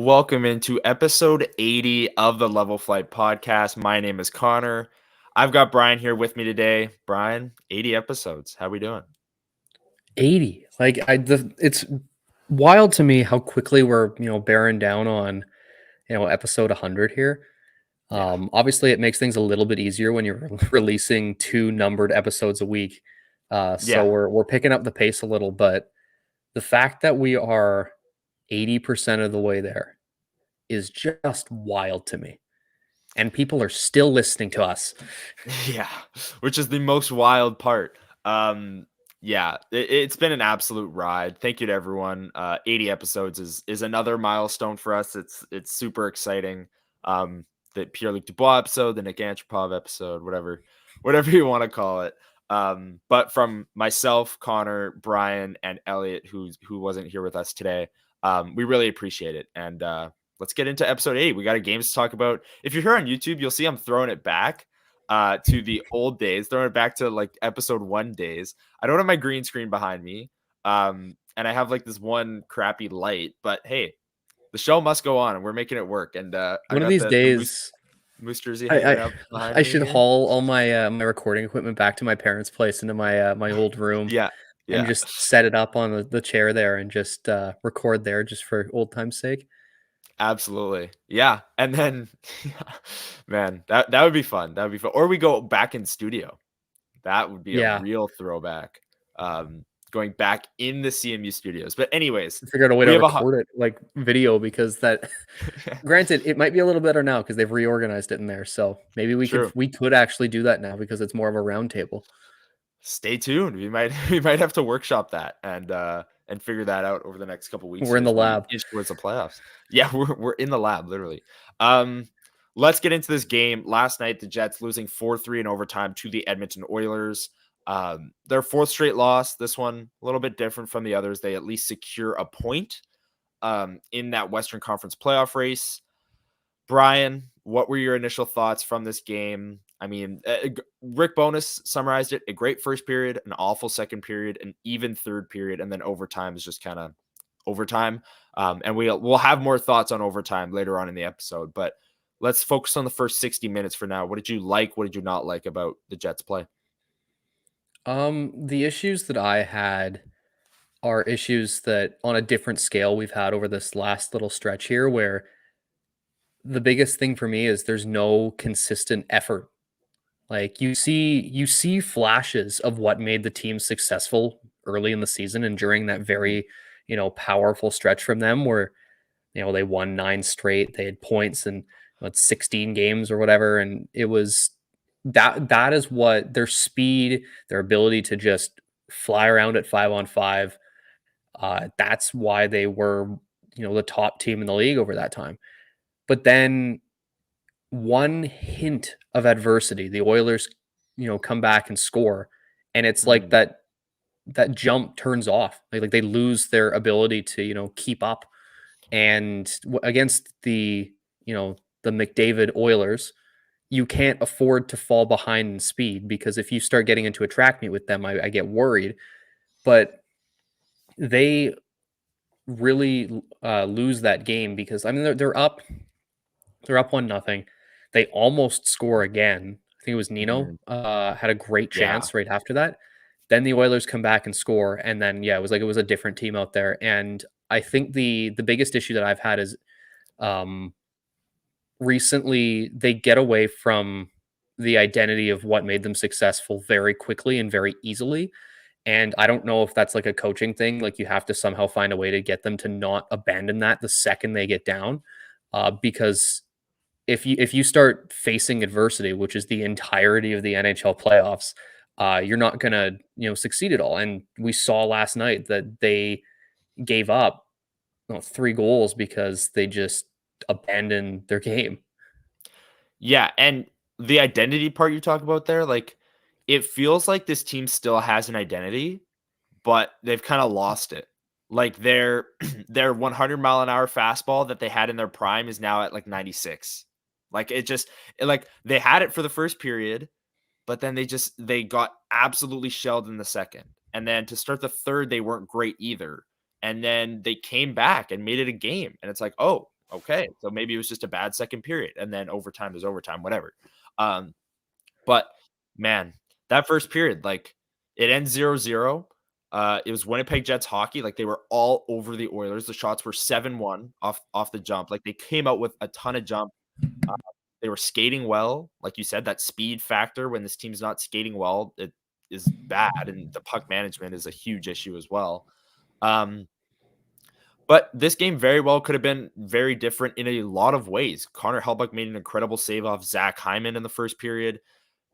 Welcome into episode 80 of the Level Flight podcast. My name is Connor. I've got Brian here with me today. Brian, 80 episodes. How we doing? 80. It's wild to me how quickly we're, bearing down on, episode 100 here. Yeah. Obviously it makes things a little bit easier when you're releasing 2 numbered episodes a week. So Yeah. we're picking up the pace a little, but the fact that we are 80% of the way there is just wild to me. And people are still listening to us. Yeah. Which is the most wild part. Yeah, it's been an absolute ride. Thank you to everyone. 80 episodes is another milestone for us. It's super exciting. The Pierre-Luc Dubois episode, the Nick Antropov episode, whatever you want to call it. But from myself, Connor, Brian, and Elliot, who wasn't here with us today, we really appreciate it. And let's get into episode 8. We got a games to talk about. If you're here on YouTube, you'll see I'm throwing it back to the old days, throwing it back to like episode 1 days. I don't have my green screen behind me. And I have like this one crappy light, but hey, the show must go on and we're making it work. And I One of got these the days, Moose jersey hanging I up behind I me should here. haul all my recording equipment back to my parents' place into my old room Yeah. and Yeah. just set it up on the chair there and just record there just for old time's sake. Absolutely. Yeah. And then man, that would be fun. That would be fun. Or we go back in studio. That would be a Yeah, real throwback. Going back in the CMU studios. But anyways, figure out a way we to have record it like video because that. Granted, it might be a little better now because they've reorganized it in there. So maybe true. we could actually do that now because it's more of a round table. Stay tuned. We might we might have to workshop that and figure that out over the next couple weeks We're here in the as we lab. inch towards the playoffs. Yeah, we're in the lab literally. Let's get into this game. Last night, the Jets losing 4-3 in overtime to the Edmonton Oilers. Their fourth straight loss. This one a little bit different from the others. They at least secure a point in that Western Conference playoff race. Brian, what were your initial thoughts from this game? I mean, Rick Bowness summarized it: a great first period, an awful second period, an even third period, and then overtime is just kind of overtime. And we'll have more thoughts on overtime later on in the episode, but let's focus on the first 60 minutes for now. What did you like? What did you not like about the Jets' play? The issues that I had are issues that on a different scale we've had over this last little stretch here where the biggest thing for me is there's no consistent effort. Like you see flashes of what made the team successful early in the season and during that very, powerful stretch from them where, they won 9 straight, they had points and 16 games or whatever. And it was that is what their speed, their ability to just fly around at 5-on-5. That's why they were, the top team in the league over that time. But then one hint of adversity, the Oilers, come back and score, and it's like Mm, that jump turns off. Like they lose their ability to keep up. And against the McDavid Oilers, you can't afford to fall behind in speed because if you start getting into a track meet with them, I get worried. But they really lose that game because I mean they're up 1-0. They almost score again. I think it was Nino mm, had a great yeah. chance right after that. Then the Oilers come back and score, and then yeah, it was a different team out there. And I think the biggest issue that I've had is um, recently they get away from the identity of what made them successful very quickly and very easily. And I don't know if that's like a coaching thing. Like you have to somehow find a way to get them to not abandon that the second they get down, because if you start facing adversity, which is the entirety of the NHL playoffs, you're not gonna succeed at all. And we saw last night that they gave up 3 goals because they just abandoned their game. Yeah, and the identity part you talk about there, like it feels like this team still has an identity, but they've kind of lost it. Like their their 100-mile-an-hour fastball that they had in their prime is now at like 96. Like like they had it for the first period, but then they got absolutely shelled in the second. And then to start the third, they weren't great either. And then they came back and made it a game. And it's like, oh, okay, so maybe it was just a bad second period, and then overtime is overtime, whatever. But man, that first period, like it ends 0-0. It was Winnipeg Jets hockey. Like they were all over the Oilers. The shots were 7-1 off the jump. Like they came out with a ton of jump. Uh, they were skating well. Like you said, that speed factor when this team's not skating well, it is bad. And the puck management is a huge issue as well. But this game very well could have been very different in a lot of ways. Connor Hellebuyck made an incredible save off Zach Hyman in the first period.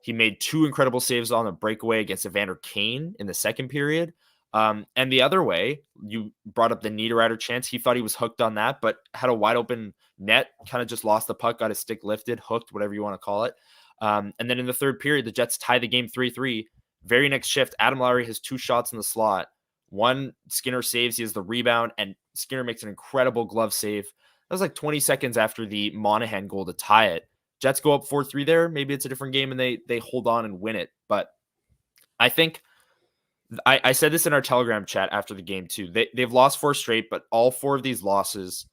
He made 2 incredible saves on a breakaway against Evander Kane in the second period. And the other way, you brought up the Niederreiter chance. He thought he was hooked on that, but had a wide open net, kind of just lost the puck, got his stick lifted, hooked, whatever you want to call it. And then in the third period, the Jets tie the game 3-3. Very next shift, Adam Lowry has 2 shots in the slot. One, Skinner saves, he has the rebound, and Skinner makes an incredible glove save. That was like 20 seconds after the Monahan goal to tie it. Jets go up 4-3 there. Maybe it's a different game and they hold on and win it. But I think I said this in our Telegram chat after the game too. They've lost 4 straight, but all 4 of these losses,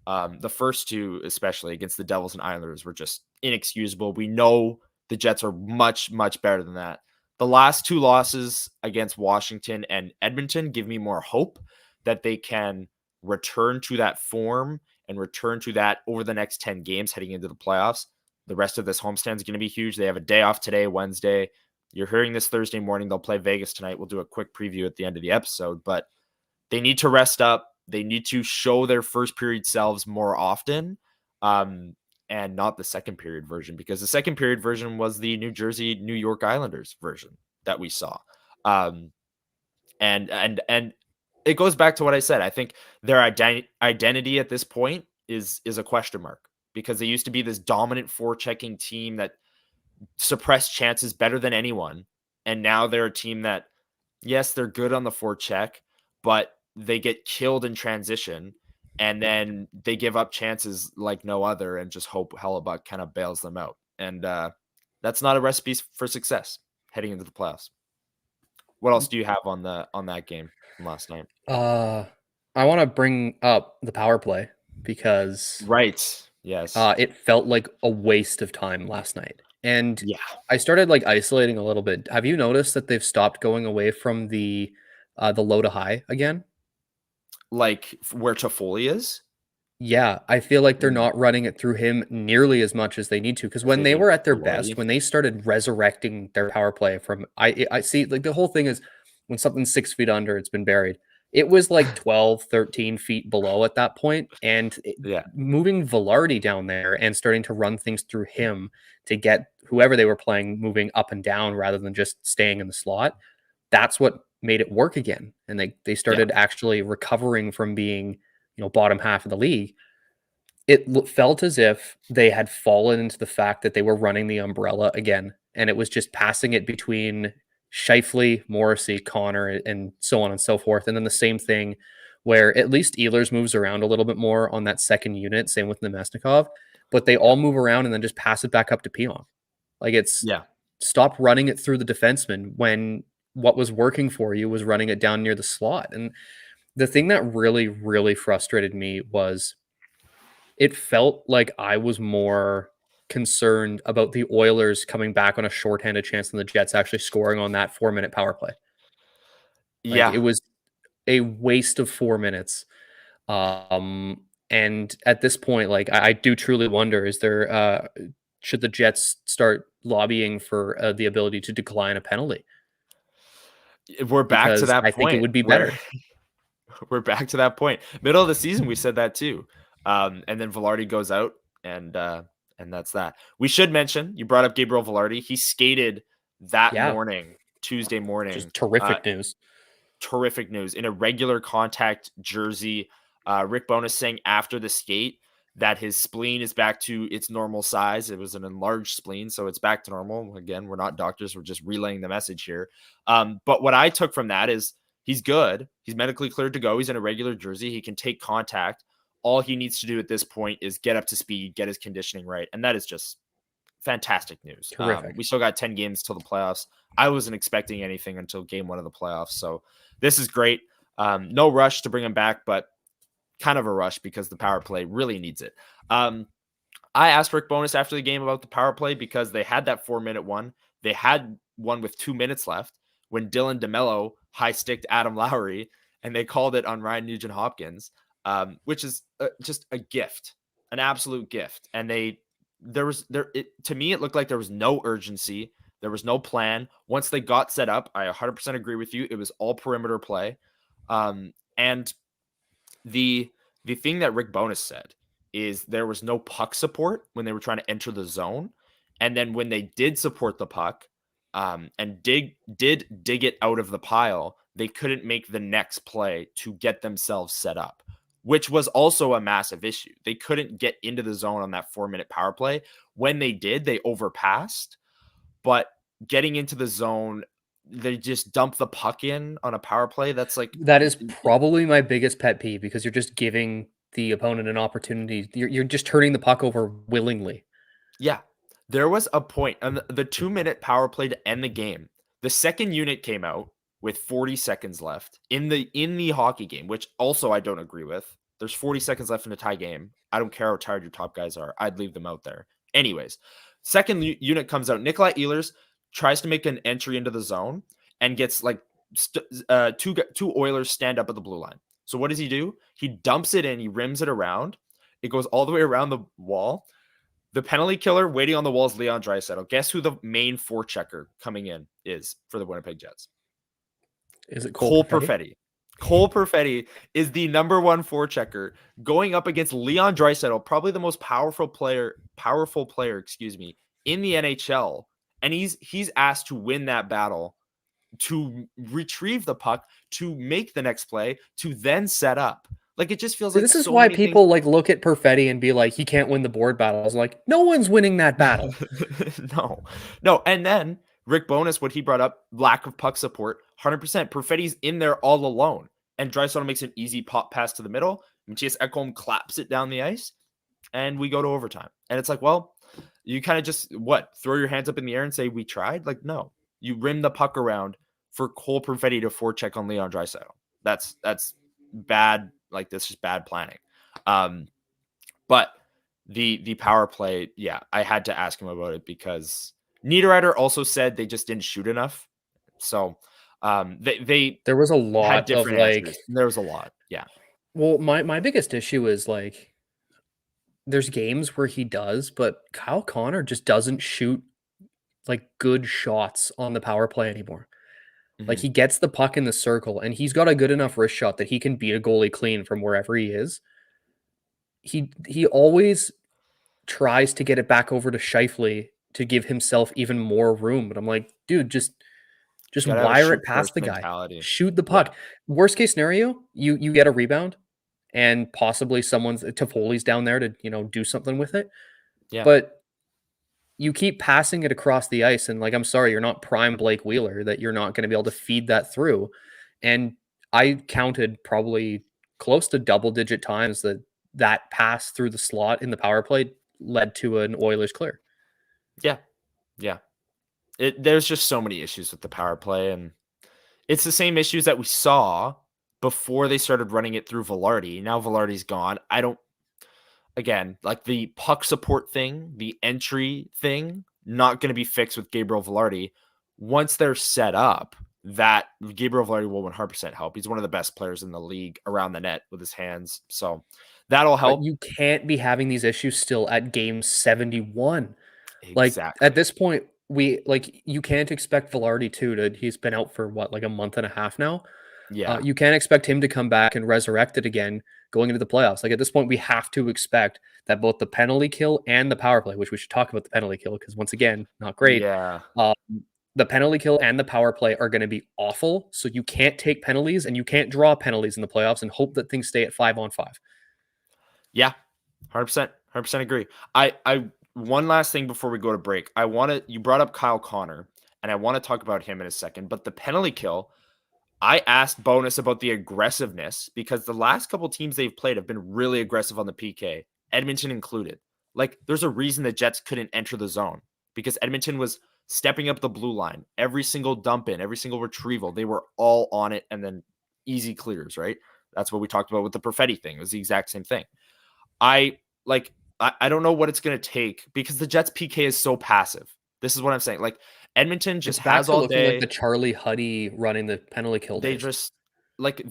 the first 2 especially against the Devils and Islanders, were just inexcusable. We know the Jets are much, much better than that. The last 2 losses against Washington and Edmonton give me more hope that they can return to that form and return to that over the next 10 games heading into the playoffs. The rest of this homestand is going to be huge. They have a day off today, Wednesday. You're hearing this Thursday morning. They'll play Vegas tonight. We'll do a quick preview at the end of the episode, but they need to rest up. They need to show their first period selves more often, and not the second period version, because the second period version was the New Jersey, New York Islanders version that we saw. And it goes back to what I said. I think their identity at this point is a question mark, because they used to be this dominant forechecking team that suppressed chances better than anyone. And now they're a team that, yes, they're good on the forecheck, but they get killed in transition. And then they give up chances like no other and just hope Hellebuyck kind of bails them out. And that's not a recipe for success heading into the playoffs. What else do you have on that game from last night? I want to bring up the power play because Right. Yes. it felt like a waste of time last night. And Yeah. I started like isolating a little bit. Have you noticed that they've stopped going away from the low to high again? Like where Toffoli is? Yeah, I feel like they're Mm. not running it through him nearly as much as they need to. Because As when they they do were at their Velarde. best, when they started resurrecting their power play from, I see, like the whole thing is when something's 6 feet under, it's been buried. It was like 12, 13 feet below at that point, and Yeah. moving Velarde down there and starting to run things through him to get whoever they were playing moving up and down rather than just staying in the slot. That's what made it work again, and they Yeah. started actually recovering from being bottom half of the league. It felt as if they had fallen into the fact that they were running the umbrella again, and it was just passing it between Scheifele, Morrissey, Connor, and so on and so forth. And then the same thing where at least Ehlers moves around a little bit more on that second unit, same with Nemesnikov, but they all move around and then just pass it back up to Pionk. Like it's Yeah. stop running it through the defenseman when what was working for you was running it down near the slot. And the thing that really, really frustrated me was it felt like I was more concerned about the Oilers coming back on a shorthanded chance than the Jets actually scoring on that 4-minute power play. Like it Yeah. was a waste of 4 minutes. And at this point, like I do truly wonder: is there should the Jets start lobbying for the ability to decline a penalty? We're back to Because that I think it point would be where better. we're back to that point. Middle of the season, we said that too. And then Velarde goes out, and that's that. We should mention, you brought up Gabriel Velarde. He skated that Yeah, morning, Tuesday morning. just terrific news. Terrific news in a regular contact jersey. Rick Bowness saying after the skate that his spleen is back to its normal size. It was an enlarged spleen, so it's back to normal. Again, we're not doctors. We're just relaying the message here. But what I took from that is he's good. He's medically cleared to go. He's in a regular jersey. He can take contact. All he needs to do at this point is get up to speed, get his conditioning right. And that is just fantastic news. Terrific. We still got 10 games till the playoffs. I wasn't expecting anything until game 1 of the playoffs. So this is great. No rush to bring him back, but kind of a rush because the power play really needs it. I asked Rick Bowness after the game about the power play because they had that 4-minute one. They had one with 2 minutes left when Dylan DeMello high sticked Adam Lowry, and they called it on Ryan Nugent Hopkins, which is just a gift, an absolute gift. And to me, it looked like there was no urgency. There was no plan. Once they got set up, I 100% agree with you. It was all perimeter play. And the thing that Rick Bowness said is there was no puck support when they were trying to enter the zone. And then when they did support the puck and dig it out of the pile, they couldn't make the next play to get themselves set up, which was also a massive issue. They couldn't get into the zone on that 4-minute power play. When they did, they overpassed. But getting into the zone, they just dump the puck in on a power play. That's like That is probably my biggest pet peeve because you're just giving the opponent an opportunity. You're just turning the puck over willingly. Yeah. There was a point on the 2-minute power play to end the game. The second unit came out with 40 seconds left in the hockey game, which also I don't agree with. There's 40 seconds left in a tie game. I don't care how tired your top guys are. I'd leave them out there. Anyways, second unit comes out. Nikolai Ehlers tries to make an entry into the zone and gets like two Oilers stand up at the blue line. So what does he do? He dumps it in. He rims it around. It goes all the way around the wall. The penalty killer waiting on the wall is Leon Draisaitl. Guess who the main forechecker coming in is for the Winnipeg Jets? Is it Cole Perfetti. Cole Perfetti is the number one forechecker going up against Leon Draisaitl, probably the most powerful player, in the NHL. And he's asked to win that battle, to retrieve the puck, to make the next play, to then set up. Like, it just feels See, like this is so why many people things. like look at Perfetti and be like, he can't win the board battles. Like, no one's winning that battle. No. And then Rick Bowness, what he brought up, lack of puck support, 100%. Perfetti's in there all alone. And Draisaitl makes an easy pop pass to the middle. Matthias Ekholm claps it down the ice. And we go to overtime. And it's like, well, you kind of just, throw your hands up in the air and say, we tried? Like, no. You rim the puck around for Cole Perfetti to forecheck on Leon Draisaitl. That's bad. Like, this is bad planning. But the power play, yeah, I had to ask him about it because Niederreiter also said they just didn't shoot enough. So they There was a had lot of different like, answers. There was a lot. Yeah. well, my biggest issue is like, there's games where he does, but Kyle Connor just doesn't shoot like good shots on the power play anymore. Like, Mm-hmm. he gets the puck in the circle and he's got a good enough wrist shot that he can beat a goalie clean from wherever he is. He always tries to get it back over to Scheifele to give himself even more room. But I'm like, dude, just Gotta have a wire shoot it past first the guy. mentality. Shoot the Yeah. puck. Worst case scenario, you get a rebound and possibly someone's Toffoli's down there to, do something with it. Yeah. But you keep passing it across the ice, and like, I'm sorry, you're not prime Blake Wheeler that you're not going to be able to feed that through. And I counted probably close to double-digit times that pass through the slot in the power play led to an Oilers clear. Yeah. Yeah. There's just so many issues with the power play, and it's the same issues that we saw before they started running it through Velarde. Now Velarde's gone. Again, like the puck support thing, the entry thing, not going to be fixed with Gabriel Velarde. Once they're set up, that Gabriel Velarde will 100% help. He's one of the best players in the league around the net with his hands. So that'll But help. you can't be having these issues still at game 71. Like, at Exactly. this point, you can't expect Velarde he's been out for what, like a month and a half now. Yeah. You can't expect him to come back and resurrect it again going into the playoffs. Like, at this point, we have to expect that both the penalty kill and the power play, which we should talk about the penalty kill because once again, not great. Yeah. The penalty kill and the power play are going to be awful. So you can't take penalties and you can't draw penalties in the playoffs and hope that things stay at 5-on-5. Yeah. 100% agree. I one last thing before we go to break. You brought up Kyle Connor, and I want to talk about him in a second, but the penalty kill, I asked Bonus about the aggressiveness because the last couple teams they've played have been really aggressive on the PK, Edmonton included. Like, there's a reason the Jets couldn't enter the zone because Edmonton was stepping up the blue line. Every single dump in, every single retrieval, they were all on it and then easy clears, right? That's what we talked about with the Perfetti thing. It was the exact same thing. I don't know what it's going to take because the Jets PK is so passive. This is what I'm saying. Like Edmonton It's just back has to all looking like day. the Charlie Huddy running the penalty kill They days. just like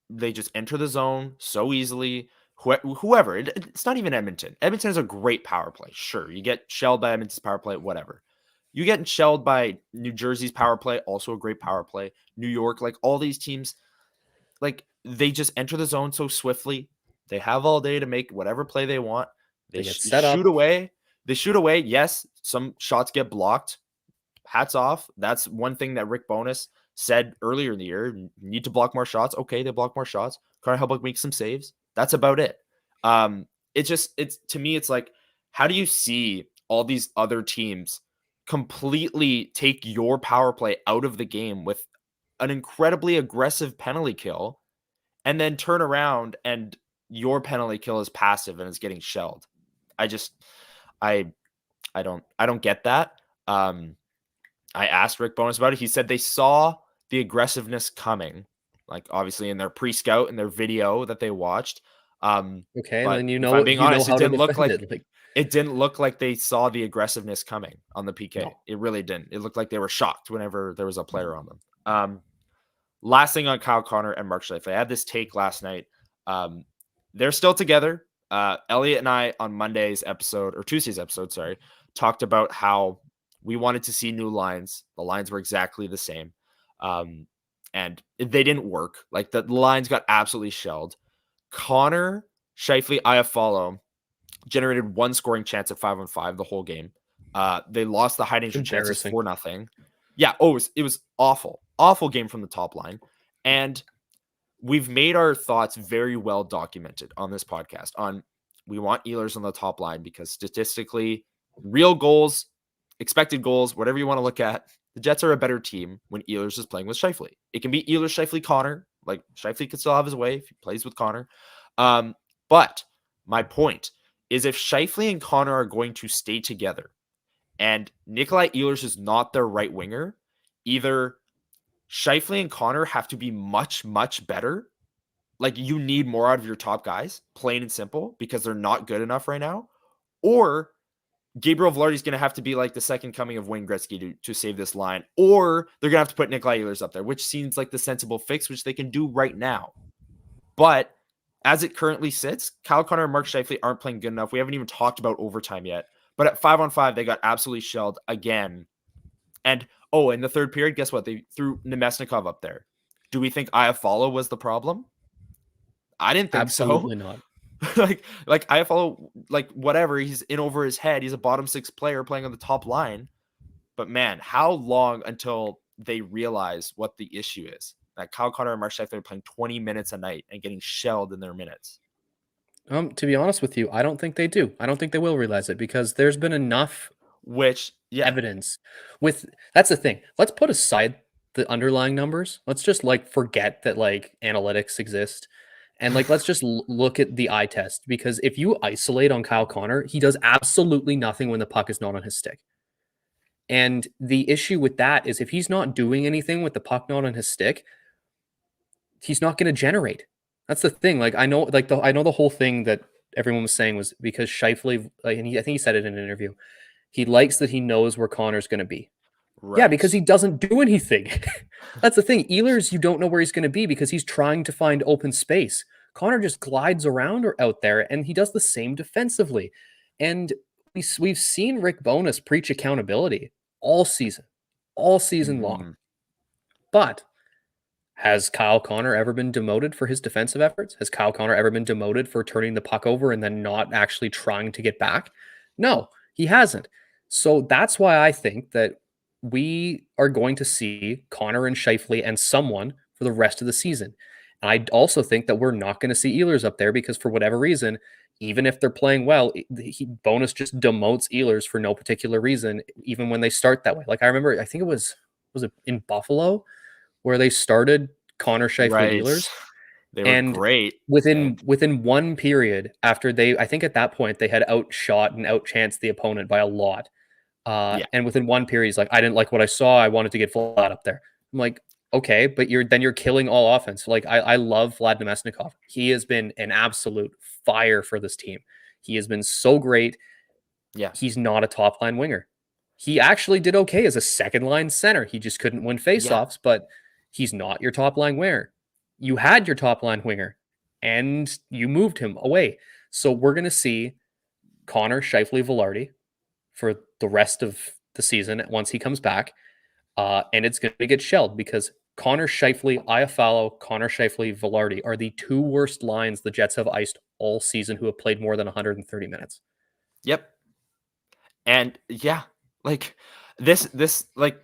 they just enter the zone so easily. Whoever, it's not even Edmonton. Edmonton is a great power play. Sure, you get shelled by Edmonton's power play, whatever. You get shelled by New Jersey's power play, also a great power play. New York, like all these teams, like they just enter the zone so swiftly. They have all day to make whatever play they want. They They get set shoot up. away. They shoot away. Yes, some shots get blocked. Hats off. That's one thing that Rick Bowness said earlier in the year. Need to block more shots. Okay, they block more shots. Connor Hellebuyck makes some saves. That's about it. It's to me, it's like, how do you see all these other teams completely take your power play out of the game with an incredibly aggressive penalty kill and then turn around and your penalty kill is passive and is getting shelled? I just I I don't get that. I asked Rick Bowness about it. He said they saw the aggressiveness coming, like obviously in their pre-scout and their video that they watched. Okay, But then you if I'm know being you know honest, how to defend it. Like, it didn't look like they saw the aggressiveness coming on the PK. no. It really didn't. It looked like they were shocked whenever there was a player on them. Last thing on Kyle Connor and Mark Scheifele. I had this take last night. They're still together. Elliot and I on Monday's episode or Tuesday's episode, sorry, talked about how we wanted to see new lines. The lines were exactly the same. And they didn't work. Like the lines got absolutely shelled. Connor, Scheifele, Iafallo generated one scoring chance at 5-on-5 the whole game. They lost the high danger chances Embarrassing. 4-0. Yeah, it was awful. Awful game from the top line. And we've made our thoughts very well documented on this podcast on we want Oilers on the top line because statistically, real goals, expected goals, whatever you want to look at, the Jets are a better team when Oilers is playing with Scheifele. It can be Oilers, Scheifele, Connor. Like Scheifele could still have his way if he plays with Connor. But my point is if Scheifele and Connor are going to stay together and Nikolai Ehlers is not their right winger, either Scheifele and Connor have to be much, much better. Like you need more out of your top guys, plain and simple, because they're not good enough right now. Or Gabriel Velarde is going to have to be like the second coming of Wayne Gretzky to save this line. Or they're going to have to put Nikolai Ehlers up there, which seems like the sensible fix, which they can do right now. But as it currently sits, Kyle Connor and Mark Scheifele aren't playing good enough. We haven't even talked about overtime yet. But at 5-on-5, they got absolutely shelled again. And in the third period, guess what? They threw Nemesnikov up there. Do we think Iafallo was the problem? I didn't think Absolutely so. not. like Iafallo, like whatever, he's in over his head. He's a bottom six player playing on the top line. But man, how long until they realize what the issue is? That Kyle Connor and Mark Scheifele are playing 20 minutes a night and getting shelled in their minutes. To be honest with you, I don't think they do. I don't think they will realize it because there's been enough evidence with that's the thing. Let's put aside the underlying numbers. Let's just like forget that like analytics exist. And like let's just look at the eye test because if you isolate on Kyle Connor, he does absolutely nothing when the puck is not on his stick. And the issue with that is if he's not doing anything with the puck not on his stick, he's not going to generate. That's the thing. Like I know the whole thing that everyone was saying was because Scheifele, like, and I think he said it in an interview. He likes that he knows where Connor's going to be. Right. Yeah, because he doesn't do anything. That's the thing. Ehlers, you don't know where he's going to be because he's trying to find open space. Connor just glides around or out there, and he does the same defensively. And we've seen Rick Bowness preach accountability all season long. But has Kyle Connor ever been demoted for his defensive efforts? Has Kyle Connor ever been demoted for turning the puck over and then not actually trying to get back? No, he hasn't. So that's why I think that we are going to see Connor and Scheifele and someone for the rest of the season. And I also think that we're not going to see Ehlers up there because for whatever reason, even if they're playing well, Bowness just demotes Ehlers for no particular reason, even when they start that way. Like I remember, I think it was it in Buffalo where they started Connor, Scheifele, Ehlers. They were great. Within one period after I think at that point they had outshot and outchanced the opponent by a lot. And within one period, he's like, I didn't like what I saw. I wanted to get flat up there. I'm like, Okay, but you're killing all offense. Like I love Vlad Nemesnikov. He has been an absolute fire for this team. He has been so great. Yeah. He's not a top line winger. He actually did okay as a second line center. He just couldn't win Yeah. faceoffs, but he's not your top line winger. You had your top line winger and you moved him away. So we're going to see Connor Scheifele Velarde for the rest of the season once he comes back. And it's going to get shelled because Connor Scheifele, Iafallo, Connor Scheifele, Velarde are the two worst lines the Jets have iced all season who have played more than 130 minutes. Yep. And yeah, like this like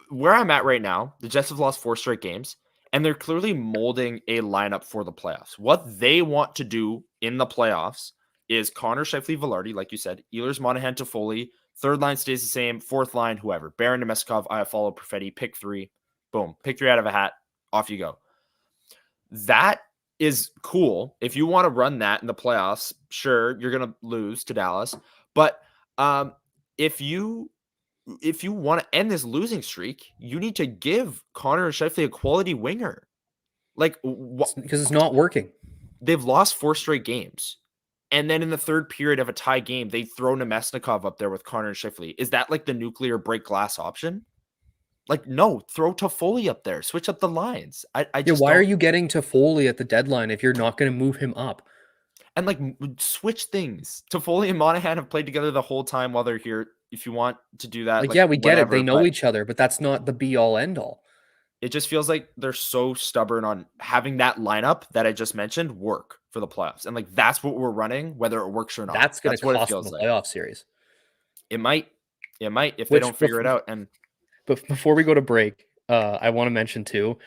where I'm at right now, the Jets have lost 4 straight games, and they're clearly molding a lineup for the playoffs. What they want to do in the playoffs is Connor Scheifele Velarde, like you said, Ehlers Monahan Toffoli, third line stays the same, fourth line, whoever. Baron Nemeskov, Iafallo, Perfetti, pick 3. Boom. Pick 3 out of a hat. Off you go. That is cool. If you want to run that in the playoffs, sure, you're going to lose to Dallas. But if you want to end this losing streak, you need to give Connor Scheifele a quality winger. Like because it's not working. They've lost 4 straight games. And then in the third period of a tie game, they throw Nemesnikov up there with Connor Scheifele. Is that like the nuclear break glass option? Like, no, throw Toffoli up there. Switch up the lines. I just why don't... are you getting Toffoli at the deadline if you're not going to move him up? And like switch things. Toffoli and Monahan have played together the whole time while they're here. If you want to do that, Like yeah, we get it. whatever, They know each other, but that's not the be all end all. It just feels like they're so stubborn on having that lineup that I just mentioned work for the playoffs. And like that's what we're running, whether it works or not. That's going to what it cost them feels the like. playoff series. It might if they don't figure it out. And but before we go to break, I want to mention too,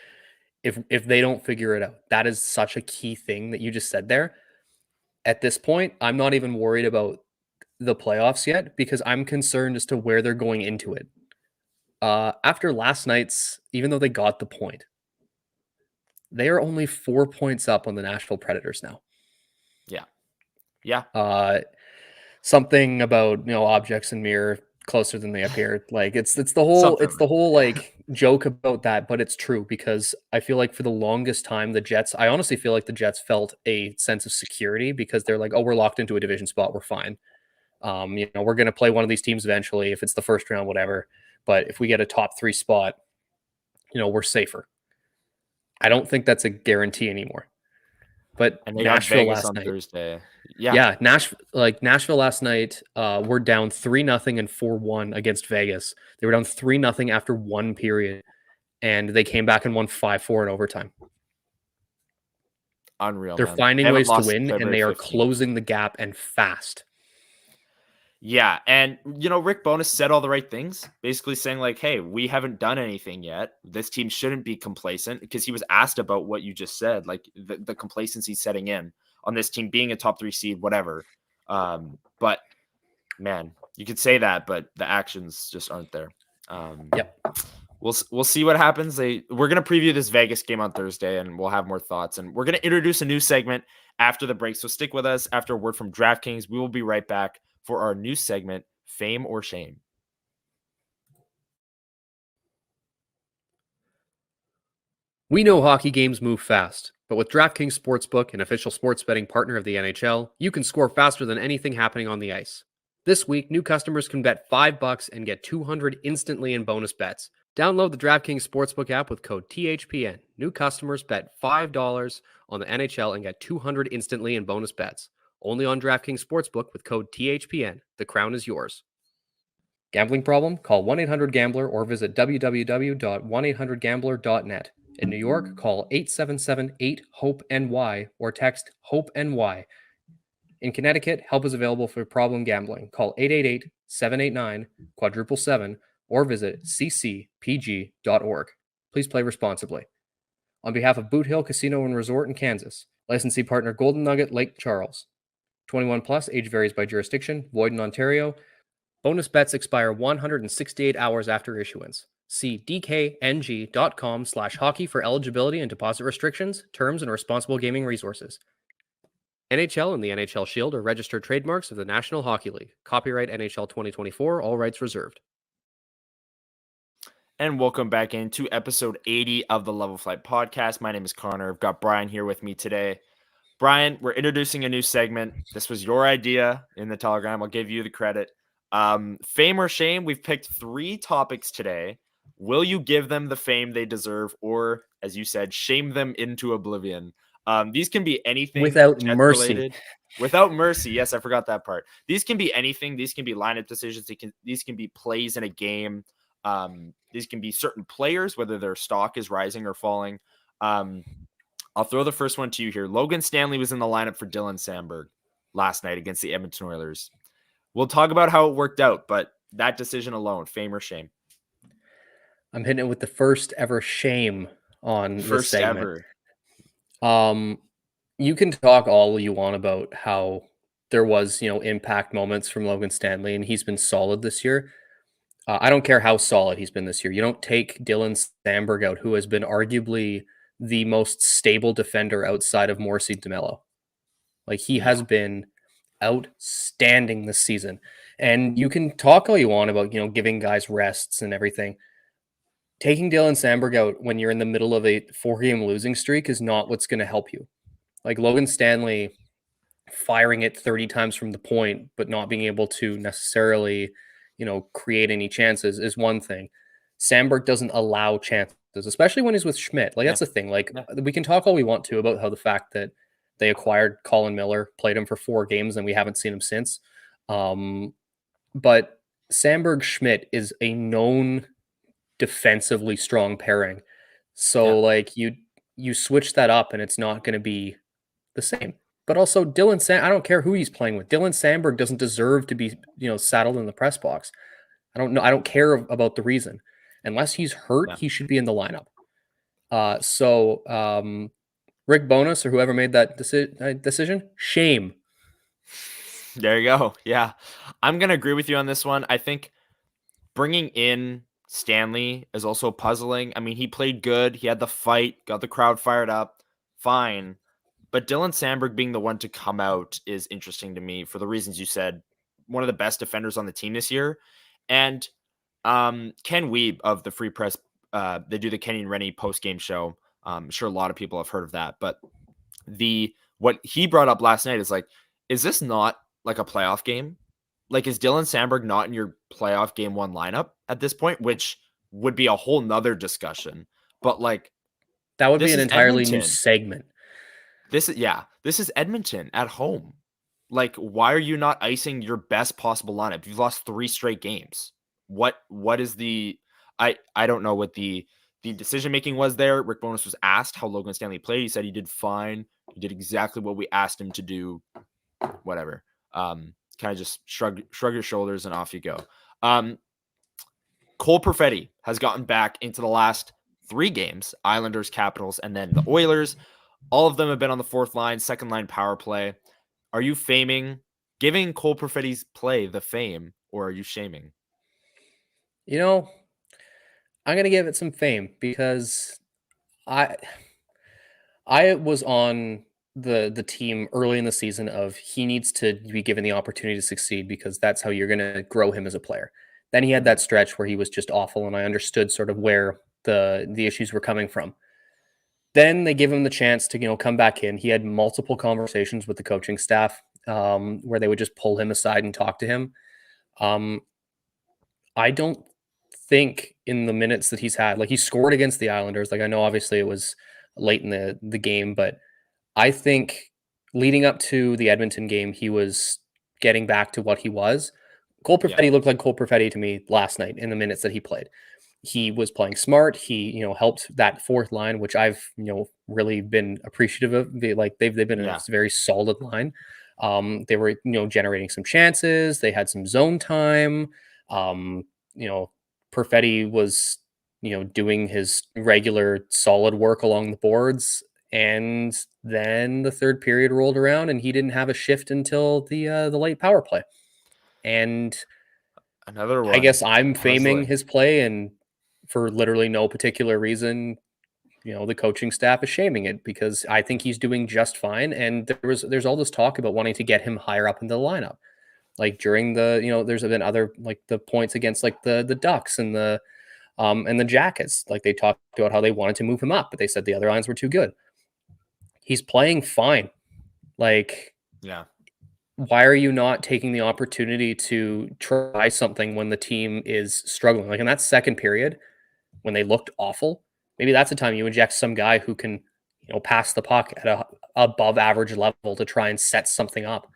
if they don't figure it out, that is such a key thing that you just said there. At this point, I'm not even worried about the playoffs yet because I'm concerned as to where they're going into it. After last night's, even though they got the point, they are only 4 points up on the Nashville Predators now. Yeah. Yeah. Something about, objects in mirror closer than they appear. Like it's the whole like joke about that, but it's true because I feel like for the longest time I honestly feel like the Jets felt a sense of security because they're like, oh, we're locked into a division spot, we're fine. We're going to play one of these teams eventually if it's the first round, whatever. But if we get a top 3 spot, we're safer. I don't think that's a guarantee anymore. But and they Nashville got Vegas last on night, Thursday. Yeah, Nashville last night, we're down 3-0 and 4-1 against Vegas. They were down 3-0 after 1 period, and they came back and won 5-4 in overtime. Unreal. They're man. finding ways to win, February and they are 15th. closing the gap and fast. Yeah, and Rick Bowness said all the right things, basically saying like, "Hey, we haven't done anything yet. This team shouldn't be complacent," because he was asked about what you just said, like the complacency setting in on this team being a top 3 seed, whatever. But man, you could say that, but the actions just aren't there. Yep. We'll see what happens. We're gonna preview this Vegas game on Thursday, and we'll have more thoughts. And we're gonna introduce a new segment after the break. So stick with us. After a word from DraftKings, we will be right back for our new segment, Fame or Shame. We know hockey games move fast, but with DraftKings Sportsbook, an official sports betting partner of the NHL, you can score faster than anything happening on the ice. This week, new customers can bet $5 and get $200 instantly in bonus bets. Download the DraftKings Sportsbook app with code THPN. New customers bet $5 on the NHL and get $200 instantly in bonus bets. Only on DraftKings Sportsbook with code THPN. The crown is yours. Gambling problem? Call 1-800-GAMBLER or visit www.1800gambler.net. In New York, call 877-8-HOPE-NY or text HOPE-NY. In Connecticut, help is available for problem gambling. Call 888-789-777 or visit ccpg.org. Please play responsibly. On behalf of Boot Hill Casino and Resort in Kansas, licensee partner Golden Nugget Lake Charles. 21 plus, age varies by jurisdiction, void in Ontario. Bonus bets expire 168 hours after issuance. See dkng.com/hockey for eligibility and deposit restrictions, terms, and responsible gaming resources. NHL and the NHL Shield are registered trademarks of the National Hockey League. Copyright NHL 2024, all rights reserved. And welcome back into episode 80 of the Level Flight Podcast. My name is Connor. I've got Brian here with me today. Brian, we're introducing a new segment. This was your idea in the Telegram. I'll give you the credit. Fame or shame? We've picked 3 topics today. Will you give them the fame they deserve, or, as you said, shame them into oblivion? These can be anything Without Jets mercy. related. Without mercy. Yes, I forgot that part. These can be anything. These can be lineup decisions. These can be plays in a game. These can be certain players, whether their stock is rising or falling. I'll throw the first one to you here. Logan Stanley was in the lineup for Dylan Sandberg last night against the Edmonton Oilers. We'll talk about how it worked out, but that decision alone, fame or shame? I'm hitting it with the first ever shame on this First segment. ever. You can talk all you want about how there was, impact moments from Logan Stanley, and he's been solid this year. I don't care how solid he's been this year. You don't take Dylan Sandberg out, who has been arguably the most stable defender outside of Morrissey DeMello. Like, he has been outstanding this season. And you can talk all you want about, giving guys rests and everything. Taking Dylan Sandberg out when you're in the middle of a 4-game losing streak is not what's going to help you. Like, Logan Stanley firing it 30 times from the point, but not being able to necessarily, create any chances is one thing. Sandberg doesn't allow chances, especially when he's with Schmidt. Like, that's the thing. Like, we can talk all we want to about how the fact that they acquired Colin Miller, played him for 4 games, and we haven't seen him since. But Sandberg Schmidt is a known defensively strong pairing. So like you switch that up and it's not going to be the same. But also I don't care who he's playing with. Dylan Sandberg doesn't deserve to be, saddled in the press box. I don't know. I don't care about the reason. Unless he's hurt, he should be in the lineup. Rick Bowness or whoever made that decision, shame. There you go. Yeah. I'm going to agree with you on this one. I think bringing in Stanley is also puzzling. I mean, he played good. He had the fight, got the crowd fired up. Fine. But Dylan Sandberg being the one to come out is interesting to me for the reasons you said. One of the best defenders on the team this year. And Ken Wiebe of the Free Press, they do the Kenny and Rennie post-game show. I'm sure a lot of people have heard of that. But what he brought up last night is like, is this not like a playoff game? Like, is Dylan Sandberg not in your playoff game 1 lineup at this point, which would be a whole nother discussion. But like, that would be an entirely new segment. This is Edmonton at home. Like, why are you not icing your best possible lineup? You've lost 3 straight games. What is the I don't know what the decision making was there. Rick Bowness was asked how Logan Stanley played. He said he did fine. He did exactly what we asked him to do. Whatever. Kind of just shrug your shoulders and off you go. Cole Perfetti has gotten back into the last 3 games, Islanders, Capitals, and then the Oilers. All of them have been on the 4th line, 2nd line power play. Are you giving Cole Perfetti's play the fame, or are you shaming? I'm going to give it some fame because I was on the team early in the season of he needs to be given the opportunity to succeed because that's how you're going to grow him as a player. Then he had that stretch where he was just awful, and I understood sort of where the issues were coming from. Then they give him the chance to come back in. He had multiple conversations with the coaching staff where they would just pull him aside and talk to him. I don't think in the minutes that he's had, like, he scored against the Islanders. Like, I know obviously it was late in the game, but I think leading up to the Edmonton game, he was getting back to what he was. Cole Perfetti looked like Cole Perfetti to me last night in the minutes that he played. He was playing smart. He, helped that 4th line, which I've, really been appreciative of. They've been a very solid line. They were, generating some chances. They had some zone time. Perfetti was, doing his regular solid work along the boards. And then the 3rd period rolled around and he didn't have a shift until the late power play. And another one. I guess I'm faming his play, and for literally no particular reason, the coaching staff is shaming it because I think he's doing just fine. And there's all this talk about wanting to get him higher up in the lineup. Like during the, there's been other, like the points against like the Ducks and the And the Jackets, like they talked about how they wanted to move him up, but they said the other lines were too good. He's playing fine. Like, Yeah. why are you not taking the opportunity to try something when the team is struggling? Like in that second period, when they looked awful, maybe that's the time you inject some guy who can, pass the puck at a above average level to try and set something up.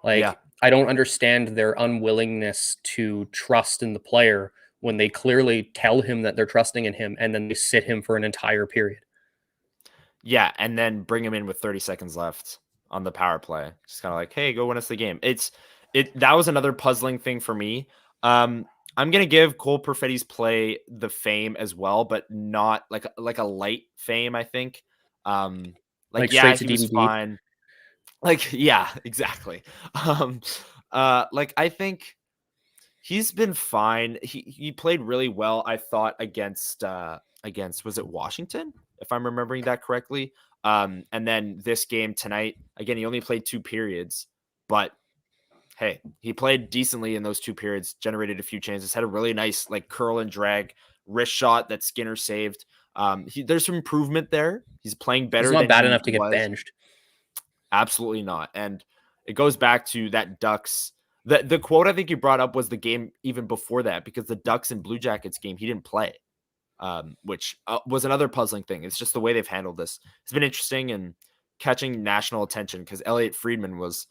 Yeah. Like, I don't understand their unwillingness to trust in the player when they clearly tell him that they're trusting in him and then they sit him for an entire period. Yeah, and then bring him in with 30 seconds left on the power play. Just kind of like, hey, go win us the game. That was another puzzling thing for me. I'm gonna give Cole Perfetti's play the fame as well, but not like a light fame, I think. Like Yeah, straight to he was DVD. fine. Like, yeah, exactly. Um, I think he's been fine. He played really well, I thought, against was it Washington, if I'm remembering that correctly. And then this game tonight, again, he only played 2 periods, but hey, he played decently in those 2 periods, generated a few chances, had a really nice like curl and drag wrist shot that Skinner saved. There's some improvement there. He's playing He's better not than bad he enough to get was. benched. Absolutely not. And it goes back to that Ducks. The quote I think you brought up was the game even before that, because the Ducks and Blue Jackets game he didn't play, which was another puzzling thing. It's just the way they've handled this. It's been interesting and catching national attention because Elliot Friedman was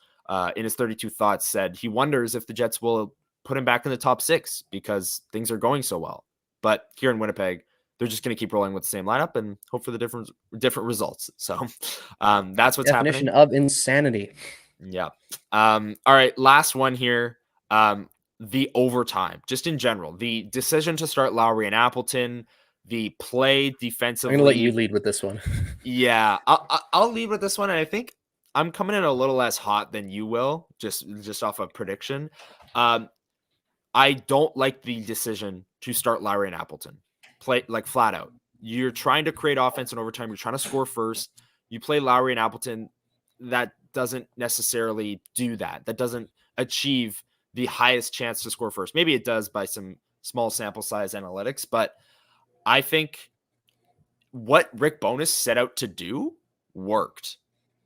in his 32 thoughts said he wonders if the Jets will put him back in the top 6 because things are going so well. But here in Winnipeg, they're just going to keep rolling with the same lineup and hope for the different results. So that's what's Definition happening. of insanity. Yeah. All right. Last one here. The overtime, just in general, the decision to start Lowry and Appleton, the play I'm going to let you defensively. lead with this one. Yeah, I'll lead with this one, and I think I'm coming in a little less hot than you will, just off of prediction. Um, I don't like the decision to start Lowry and Appleton. Play like flat out. You're trying to create offense in overtime. You're trying to score first. You play Lowry and Appleton. That doesn't necessarily do that. That doesn't achieve the highest chance to score first. Maybe it does by some small sample size analytics, but I think what Rick Bowness set out to do worked.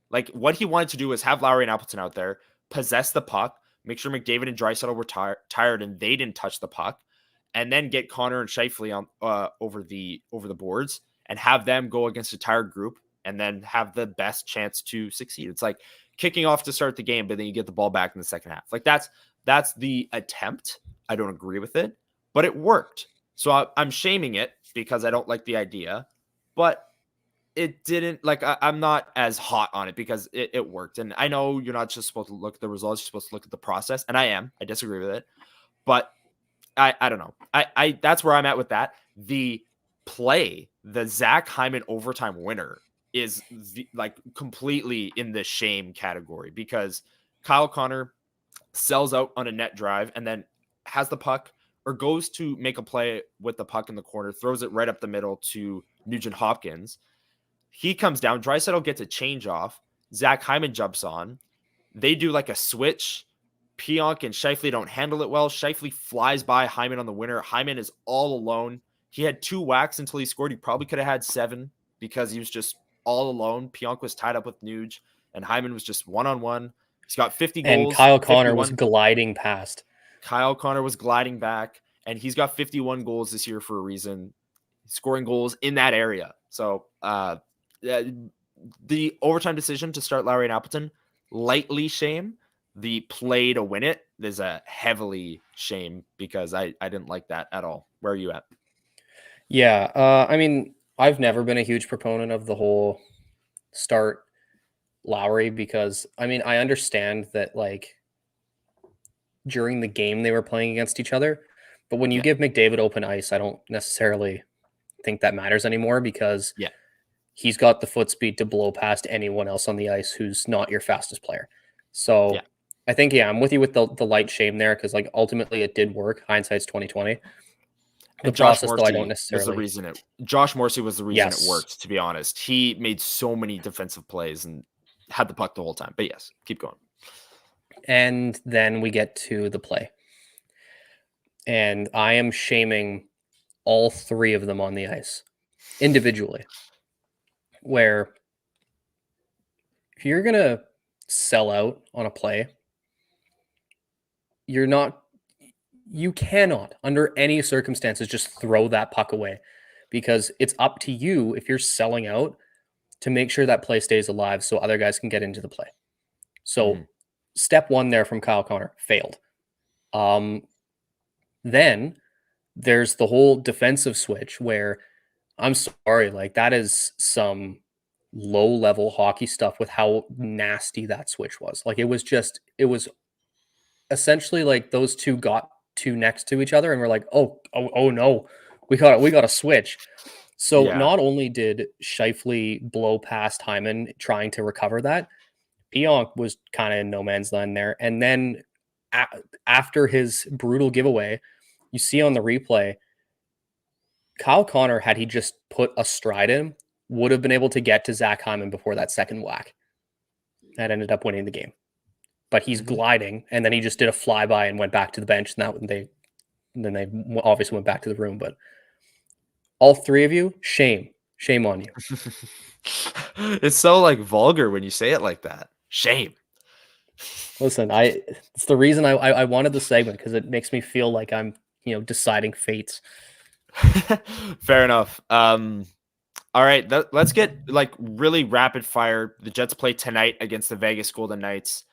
Like what he wanted to do was have Lowry and Appleton out there, possess the puck, make sure McDavid and Draisaitl were tired and they didn't touch the puck, and then get Connor and Scheifele on over the boards and have them go against a tired group and then have the best chance to succeed. It's like kicking off to start the game, but then you get the ball back in the second half. Like that's the attempt. I don't agree with it, but it worked. So I'm shaming it because I don't like the idea, but it didn't like I'm not as hot on it because it worked. And I know you're not just supposed to look at the results, you're supposed to look at the process. And I disagree with it. But I don't know. I that's where I'm at with that. The play, the Zach Hyman overtime winner is like completely in the shame category because Kyle Connor sells out on a net drive and then has the puck or goes to make a play with the puck in the corner, throws it right up the middle to Nugent Hopkins. He comes down. Draisaitl gets a change off. Zach Hyman jumps on. They do like a switch. Pionk and Scheifele don't handle it well. Scheifele flies by Hyman on the winner. Hyman is all alone. He had 2 whacks until he scored. He probably could have had 7 because he was just all alone. Pionk was tied up with Nuge, and Hyman was just one-on-one. He's got 50 And goals, Kyle Connor was 51. gliding past. Kyle Connor was gliding back, and he's got 51 goals this year for a reason, scoring goals in that area. So the overtime decision to start Lowry and Appleton, lightly shame. The play to win it is a heavily shame because I didn't like that at all. Where are you at? Yeah. I mean, I've never been a huge proponent of the whole start Lowry because, I mean, I understand that, like, during the game they were playing against each other. But when you Yeah. give McDavid open ice, I don't necessarily think that matters anymore because Yeah. he's got the foot speed to blow past anyone else on the ice who's not your fastest player. So Yeah. I think, yeah, I'm with you with the light shame there because, like, ultimately it did work. Hindsight's 2020. The And Josh process, though, I don't Morrissey was the necessarily. reason it Yes. worked, to be honest. He made so many defensive plays and had the puck the whole time. But yes, keep going. And then we get to the play. And I am shaming all three of them on the ice individually, where if you're going to sell out on a play, you cannot, under any circumstances, just throw that puck away, because it's up to you, if you're selling out, to make sure that play stays alive so other guys can get into the play. So step one there from Kyle Connor failed. Then there's the whole defensive switch where, I'm sorry, like, that is some low level hockey stuff with how nasty that switch was. Like, it was essentially like those two got too next to each other and we're like, oh no, we got to switch. So Yeah. not only did Scheifele blow past Hyman trying to recover that, Pionk was kind of in no man's land there. And then after his brutal giveaway, you see on the replay, Kyle Connor, had he just put a stride in, would have been able to get to Zach Hyman before that second whack. That ended up winning the game. But he's gliding, and then he just did a flyby and went back to the bench, and then they obviously went back to the room. But all three of you, shame on you. It's so like vulgar when you say it like that. Shame. Listen, it's the reason I wanted the segment, because it makes me feel like I'm deciding fates. Fair enough. All right, let's get like really rapid fire. The Jets play tonight against the Vegas Golden Knights.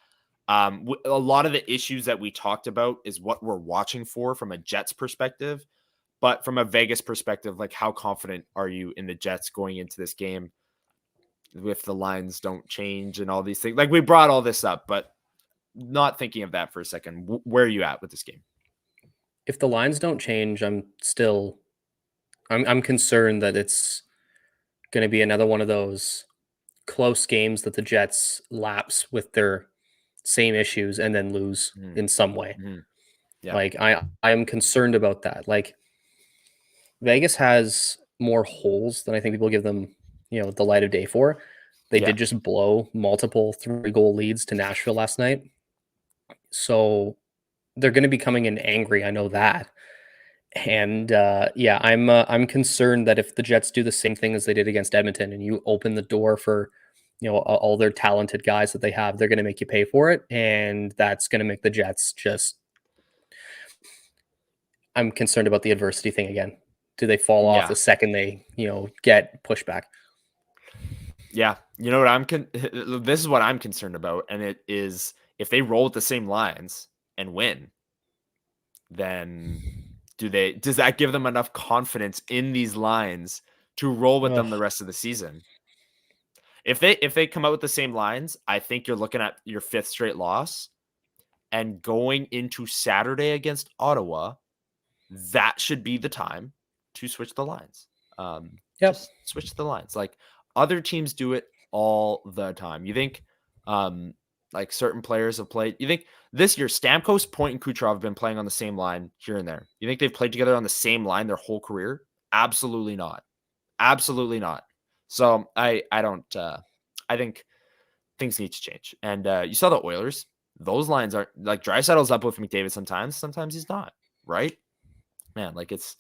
A lot of the issues that we talked about is what we're watching for from a Jets perspective, but from a Vegas perspective, like, how confident are you in the Jets going into this game if the lines don't change and all these things? Like, we brought all this up, but not thinking of that for a second. Where are you at with this game? If the lines don't change, I'm concerned that it's going to be another one of those close games that the Jets lapse with their same issues and then lose in some way. Yeah. Like, I am concerned about that. Like, Vegas has more holes than I think people give them, the light of day for. They did just blow multiple 3-goal leads to Nashville last night. So they're going to be coming in angry. I know that. And I'm concerned that if the Jets do the same thing as they did against Edmonton, and you open the door for, all their talented guys that they have, they're going to make you pay for it, and that's going to make the Jets just. I'm concerned about the adversity thing again. Do they fall off the second they, get pushback? Yeah, you know what this is what I'm concerned about, and it is, if they roll with the same lines and win, then does that give them enough confidence in these lines to roll with them the rest of the season? If they come out with the same lines, I think you're looking at your 5th straight loss, and going into Saturday against Ottawa, that should be the time to switch the lines. Just switch the lines. Like, other teams do it all the time. You think like certain players have played? You think this year Stamkos, Point, and Kucherov have been playing on the same line here and there? You think they've played together on the same line their whole career? Absolutely not. Absolutely not. So I don't. I think things need to change. And you saw the Oilers. Those lines are like, Draisaitl's up with McDavid sometimes. Sometimes he's not. Right? Man, like, it's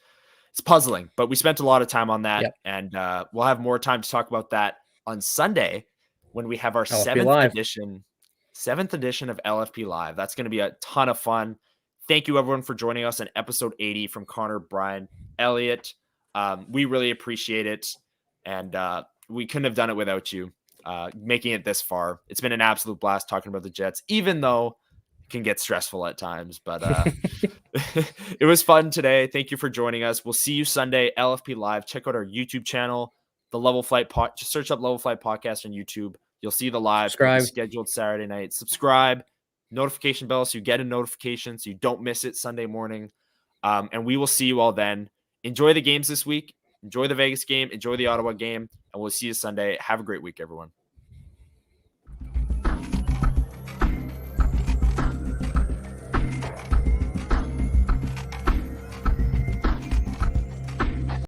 puzzling. But we spent a lot of time on that, and we'll have more time to talk about that on Sunday when we have our seventh edition of LFP Live. That's going to be a ton of fun. Thank you, everyone, for joining us on episode 80 from Connor, Brian, Elliot. We really appreciate it, and we couldn't have done it without you making it this far. It's been an absolute blast talking about the Jets, even though it can get stressful at times, but it was fun today. Thank you for joining us. We'll see you Sunday, LFP Live. Check out our YouTube channel, the Level Flight just search up Level Flight Podcast on YouTube. You'll see the live scheduled Saturday night. Subscribe, notification bell, so you get a notification so you don't miss it Sunday morning. And we will see you all then. Enjoy the games this week. Enjoy the Vegas game. Enjoy the Ottawa game. And we'll see you Sunday. Have a great week, everyone.